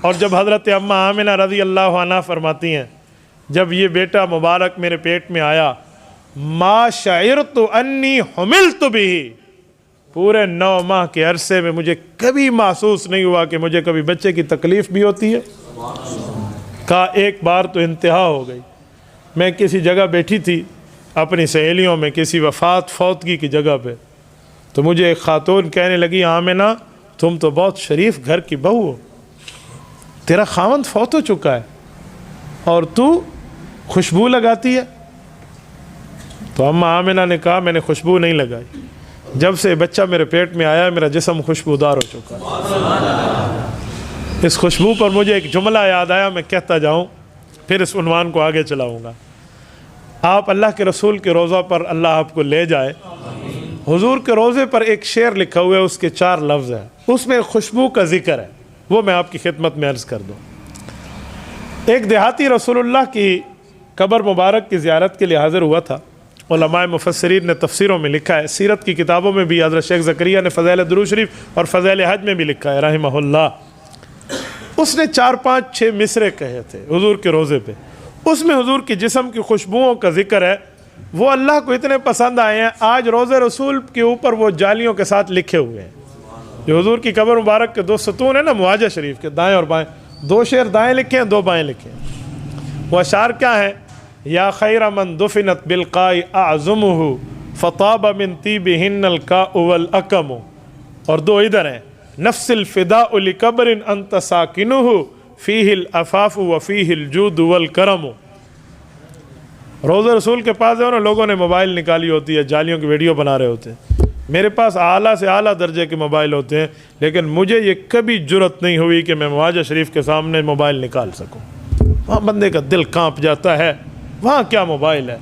और जब हज़रत अम्मा आमिना रज़ी अल्लाह अन्हा फरमाती हैं, जब ये बेटा मुबारक मेरे पेट में आया, मा शअरतु अन्नी हुमिलतु बिही, पूरे 9 माह के अरसे में मुझे कभी महसूस नहीं हुआ कि मुझे कभी बच्चे की तकलीफ़ भी होती है। कहा एक बार तो इंतहा हो गई, मैं किसी जगह बैठी थी अपनी सहेलियों में, किसी फौतगी की जगह पे, तो मुझे एक ख़ातून कहने लगी, आमिना तुम तो बहुत शरीफ घर की बहू हो, तेरा खावंद फौत हो चुका है और तू खुशबू लगाती है। तो अम्मा आमिना ने कहा मैंने खुशबू नहीं लगाई, जब से बच्चा मेरे पेट में आया मेरा जिस्म खुशबूदार हो चुका है। इस खुशबू पर मुझे एक जुमला याद आया, मैं कहता जाऊँ फिर इस उन्वान को आगे चलाऊँगा। आप अल्लाह के रसूल के रोज़ा पर अल्लाह आपको ले जाए, हुजूर के रोज़े पर एक शेर लिखा हुआ है, उसके 4 लफ्ज़ हैं, उसमें खुशबू का जिक्र है, वो मैं आपकी खिदमत में अर्ज़ कर दूँ। एक देहाती रसूलुल्लाह की कब्र मुबारक की ज़ियारत के लिए हाज़िर हुआ था। उलमाए मुफस्सिरीन ने तफसीरों में लिखा है, सीरत की किताबों में भी हज़रत शेख ज़करिया ने फ़ज़ाइल दुरूद शरीफ और फ़ज़ाइल हज में भी लिखा है रहमहुल्लाह। उसने 4-5-6 मिसरे कहे थे हुजूर के रोज़े पे, उसमें हुजूर की जिस्म की खुशबुओं का जिक्र है। वो अल्लाह को इतने पसंद आए हैं, आज रोज़े रसूल के ऊपर वो जालियों के साथ लिखे हुए हैं। जो हुजूर की कब्र मुबारक के 2 सतून है ना मुआजा शरीफ के, दाएँ और बाएँ, 2 शेर दाएँ लिखे हैं, 2 बाएँ लिखे हैं। वो अशार क्या है, या खैर मन दुफिनत बिलकाई आज़मुहु फ़ताब मिन तीबिहिन्नल काउ वल अकमु, और 2 इधर हैं, नफ्सिल फ़िदाउ लिक़ब्रिन अंत साकिनुहु फ़ीहिल अफ़ाफ़ु व फ़ीहिल जूदु वल करमु। रोज़े रसूल के पास है ना, लोगों ने मोबाइल निकाली होती है, जालियों की वीडियो बना रहे होते हैं। मेरे पास आला से आला दर्जे के मोबाइल होते हैं, लेकिन मुझे ये कभी जुर्रत नहीं हुई कि मैं मुआजा शरीफ के सामने मोबाइल निकाल सकूँ। वहाँ बंदे का दिल काँप जाता है, वहाँ क्या मोबाइल है।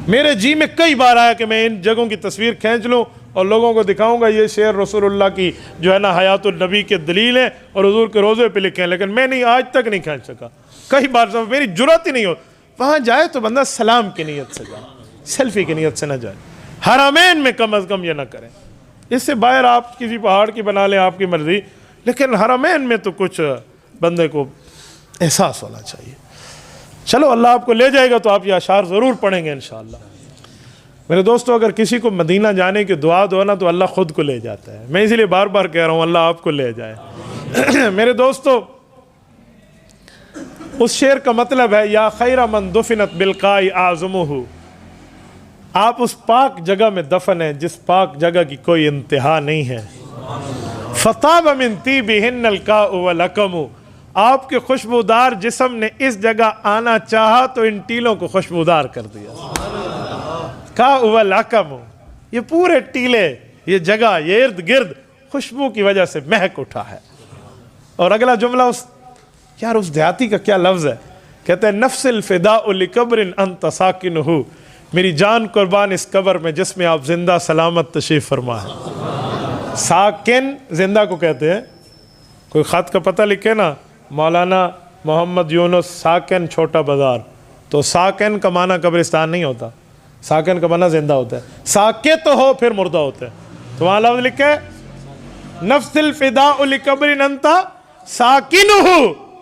मेरे जी में कई बार आया कि मैं इन जगहों की तस्वीर खींच लूँ और लोगों को दिखाऊंगा ये शेर रसूलुल्लाह की जो है ना हयातुल नबी के दलील है और हुजूर के रोज़े पे लिखे हैं, लेकिन मैं नहीं, आज तक नहीं खींच सका। कई बार सब मेरी जुर्रत ही नहीं हो। वहाँ जाए तो बंदा सलाम की नीयत से जाए, सेल्फी की नीयत से ना जाए। हरमैन में कम अज़ कम ये ना करें। इससे बाहर आप किसी पहाड़ की बना लें, आपकी मर्ज़ी, लेकिन हरमैन में तो कुछ बंदे को एहसास होना चाहिए। चलो अल्लाह आपको ले जाएगा तो आप ये अशार ज़रूर पढ़ेंगे इंशाअल्लाह। मेरे दोस्तों, अगर किसी को मदीना जाने की दुआ दो ना तो अल्लाह ख़ुद को ले जाता है। मैं इसीलिए बार बार कह रहा हूँ अल्लाह आपको ले जाए। मेरे दोस्तों, उस शेर का मतलब है, या खैर मन दुफिनत बिलकाई आज़मुहु, आप उस पाक जगह में दफन है जिस पाक जगह की कोई इंतहा नहीं है। फ़ताब मिन तीबिहिन्नल काउ वल अकमु, आपके खुशबूदार जिस्म ने इस जगह आना चाहा तो इन टीलों को खुशबूदार कर दिया। काउ वल अकमु, ये पूरे टीले, ये जगह, ये इर्द गिर्द खुशबू की वजह से महक उठा है। और अगला जुमला उस देहाती का क्या लफ्ज़ है, कहते हैं नफ्सिल फ़िदाउ लिक़ब्रिन अंत साकिनुहु, मेरी जान कुर्बान इस कब्र में जिसमें आप जिंदा सलामत तशरीफ़ फरमा है। साकिन जिंदा को कहते हैं। कोई ख़त का पता लिखे ना, मौलाना मोहम्मद यूनुस साकिन छोटा बाज़ार, तो साकिन का माना कब्रिस्तान नहीं होता, साकिन का माना जिंदा होता है। साके तो हो फिर मुर्दा होता है, तो वहाँ लफ्ज़ लिखे नफ्सिल फ़िदाउ लिक़ब्रिन अंत साकिनुहु,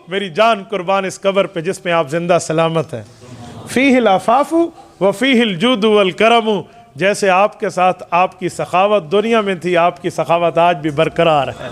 मेरी जान कुर्बान इस कब्र पे जिसमें आप जिंदा सलामत हैं। फ़ीहिल अफ़ाफ़ु व फ़ीहिल जूदु वल करमु, जैसे आपके साथ आपकी सखावत दुनिया में थी, आपकी सखावत आज भी बरकरार है।